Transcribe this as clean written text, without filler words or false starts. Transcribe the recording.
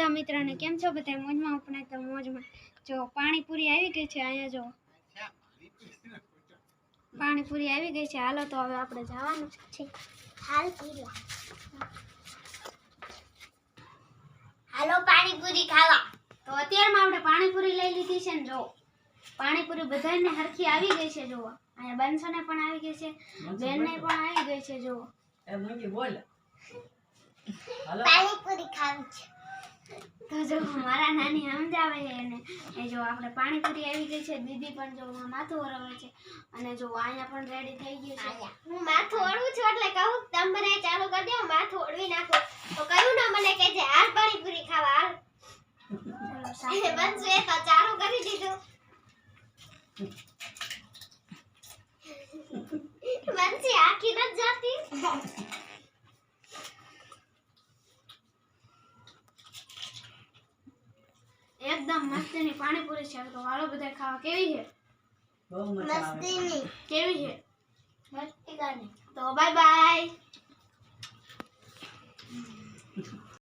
બધા મિત્રોને કેમ છો બધા મોજમાં આપણે તો મોજમાં જો પાણીપુરી આવી ગઈ છે અહીંયા જો પાણીપુરી આવી ગઈ છે હાલો તો હવે આપણે જવાનું છે હાલ પીલા હાલો પાણીપુરી ખાવા તો અત્યારમાં આપણે પાણીપુરી લઈ લીધી છે ને જો પાણીપુરી બધાને હરખી આવી ગઈ છે જો અહીંયા બંસોને પણ આવી ગઈ છે બેનને પણ આવી ગઈ છે જો એ મુંજી બોલ હાલો પાણીપુરી ખાવી છે તો જો મારા નાની સમજાવે છે એને એ જો આપણે પાણીપુરી આવી ગઈ છે દીદી પણ જો માથું ઓરવે છે અને જો અહીંયા પણ રેડી થઈ ગયું છે હું માથું ઓળવું છું એટલે કહું તમે ચાલુ કરી દો માથું ઓળવી નાખો તો કયું ના મને કહે છે હાલ પાણીપુરી ખાવા હાલ ચલો સાહેબ બનશે તો ચાલુ કરી દીધું બનશે આખી ન જાતી एकदम मस्तीनी पानीपुरी છે તો વાળો બધા ખાવા કેવી છે બહુ મજા આવે મસ્તીની કેવી છે મસ્તી ગાની તો બાય બાય